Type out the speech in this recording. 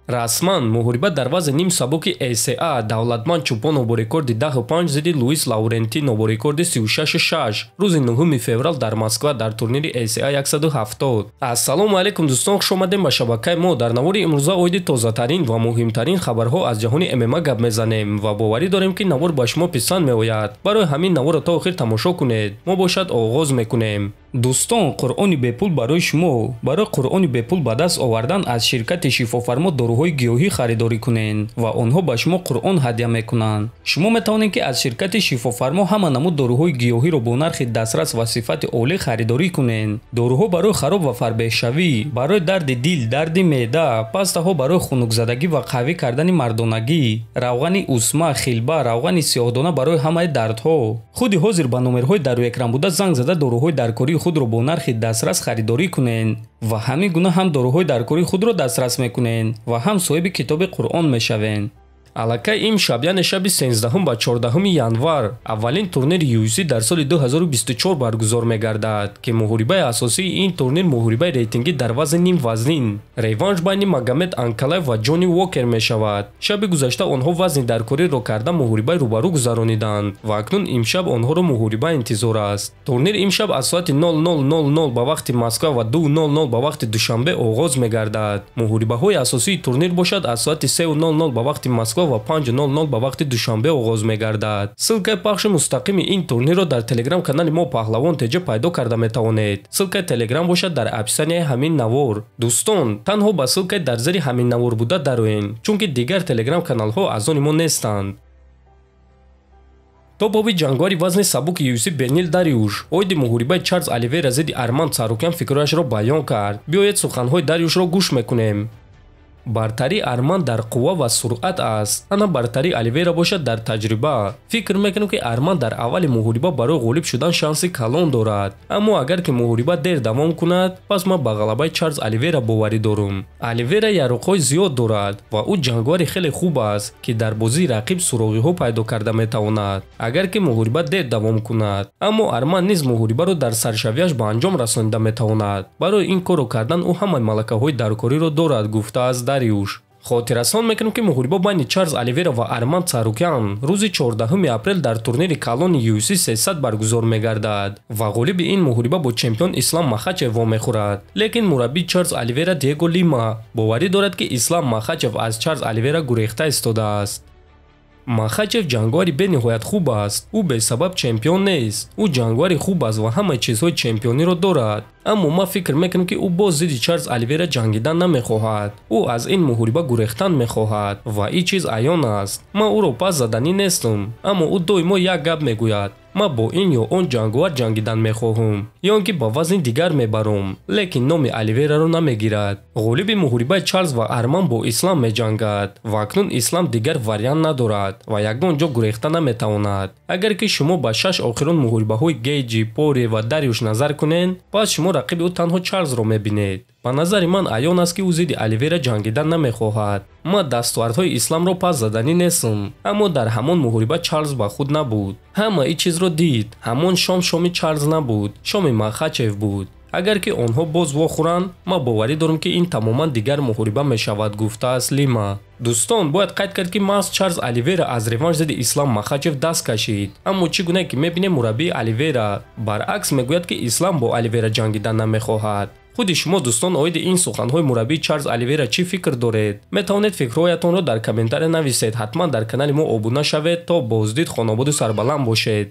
расман муҳориба дар вазни ним сабуки ACA давлатманд чӯпонов бо рекорди 10.5 зидди Луис Лаурентино бо рекорди 36.6 рӯзи 9 феврал дар Москва дар турнири ACA 170. Ассалому алайкум дӯстон, хуш омадем ба шабакаи мо. Дар навори имрӯза оиди тозатарин ва муҳимтарин хабарҳо аз ҷаҳони ММА гап мезанем ва боварӣ дорем ки навор ба шумо писанд меояд. Барои ҳамин наворро то охир тамошо кунед. Мо бошад оғоз мекунем. дӯстон, қуръони бепул барои шумо. Барои қуръони бепул ба даст овардан аз ширкати шифофармо доруҳои гиёҳӣ харидорӣ кунед ва онҳо ба шумо қуръон ҳадя мекунанд. Шумо метавонед ки аз ширкати шифофармо ҳама намуд доруҳои гиёҳиро бо нархи дастрас ва сифати олӣ харидорӣ кунед. Доруҳо барои хароб ва фарбеҳшавӣ, барои дарди дил, дарди меъда, пастаҳо барои хунукзадагӣ ва қавӣ кардани мардонагӣ, равғани усма, хилба, равғани сиёҳдона барои ҳамаи дардҳо. худи ҳозир ба номерҳои дар рӯи экран буда занг зада доруҳои даркории худро бо нархи дастрас харидорӣ кунед ва ҳамин гуна ҳам доруҳои даркории худро дастрас мекунед ва ҳам соҳиби китоби қуръон мешавед. аллакай имшаб яъне шаби 13 ба 14 январ аввалин турнири UFC дар соли 2024 баргузор мегардад ки муҳорибаи асосии ин турнир муҳорибаи рейтингӣ дар вазни ним вазнин реванш байни Магомед Анкалаев ва Ҷонни Уокер мешавад. шаби гузашта онҳо вазни даркориро карда муҳорибаи рӯбарӯ гузарониданд ва акнун имшаб онҳоро муҳориба интизор аст. турнир имшаб аз соати 00:00 ба вақти Москва ва 2:00 ба вақти Душанбе оғоз мегардад. муҳорибаҳои асосии турнир бошад аз соати 3:00 ба вақти Москва ва 5:00 ба вақти Душанбе оғоз мегардад. ссилкаи пахши мустақими ин турнирро дар телеграм канали мо Паҳлавон теҷа пайдо карда метавонед. ссилкаи телеграм бошад дар описанияи ҳамин навор. дӯстон, танҳо ба ссилкаи дар зери ҳамин навор буда дароед, чунки дигар телеграм каналҳо аз они мо нестанд. топови ҷангори вазни сабуки UFC Бенил Дариуш оиди муҳорибаи Чарлз Оливейра зидди Арман Царукян фикрҳояшро баён кард. биёед суханҳои Дариушро гӯш мекунем. бартари Арман дар қувва ва суръат аст, ана бартари Оливейра бошад дар таҷриба. фикр мекунам ки Арман дар аввали муҳориба барои ғолиб шудан шанси калон дорад, аммо агар ки муҳориба дер давом кунад, пас ман ба ғалабаи Чарлз Оливейра боварӣ дорам. Оливейра яроқҳои зиёд дорад ва ӯ ҷангвари хеле хуб аст ки дар бозии рақиб суроғиҳо пайдо карда метавонад, агар ки муҳориба дер давом кунад. аммо Арман низ муҳорибаро дар саршавияш ба анҷом расонида метавонад. барои ин корро кардан ӯ ҳамаи малакаҳои даркориро дорад, гуфтааст Дариуш. хотиррасон мекунем ки муҳориба байни Чарлз Оливейра ва Арман Царукян рӯзи 14 апрел дар турнири калони UFC 300 баргузор мегардад ва ғолиби ин муҳориба бо чемпион Ислам Махачев вомехӯрад. лекин мураббии Чарлз Оливейра Диего Лима боварӣ дорад ки Ислам Махачев аз Чарлз Оливейра гурехта истодааст. Махачев ҷангвари бениҳоят хуб аст. ӯ бесабаб чемпион нест. ӯ ҷангвари хуб аст ва ҳамаи чизҳои чемпиониро дорад. аммо ман фикр мекунам ки ӯ боз зидди Чарлз Оливейра ҷангидан намехоҳад. ӯ аз ин муҳориба гурехтан мехоҳад ва ин чиз аён аст. ман ӯро пас заданӣ нестам, аммо ӯ доимо як гап мегӯяд: ман бо ин ё он ҷангвар ҷангидан мехоҳам, ё он ки ба вазни дигар мебарам, лекин номи Оливейраро намегирад. ғолиби муҳорибаи Чарлз ва Арман бо Ислам меҷангад ва акнун Ислам дигар вариант надорад ва ягон ҷо гурехта наметавонад. агар ки шумо ба 6 охирон муҳорибаҳои Гейҷи, Пори ва Дариуш назар кунед, пас шумо рақиби ӯ танҳо Чарлзро мебинед. ба назари ман аён аст ки ӯ зидди Оливейра ҷангидан намехоҳад. ман дастовардҳои Исламро пас заданӣ нестам, аммо дар ҳамон муҳориба Чарлз ба худ набуд. ҳама ин чизро дид. ҳамон шом шоми Чарлз набуд, шоми Махачев буд. агар ки онҳо боз вохӯранд, ман боварӣ дорам ки ин тамоман дигар муҳориба мешавад, гуфтааст Лима. дӯстон, бояд қайд кард ки маҳз Чарлз Оливейра аз реванш зидди Ислам Махачев даст кашид, аммо чӣ гуна ки мебинем мураббии Оливейра баръакс мегӯяд ки Ислам бо Оливейра ҷангидан намехоҳад. худи шумо дӯстон оиди ин суханҳои мураббии Чарлз Оливейра чӣ фикр доред? метавонед фикрҳоятонро дар комментария нависед. ҳатман дар канали мо обуна шавед. то боздид, хонободу сарбаланд бошед.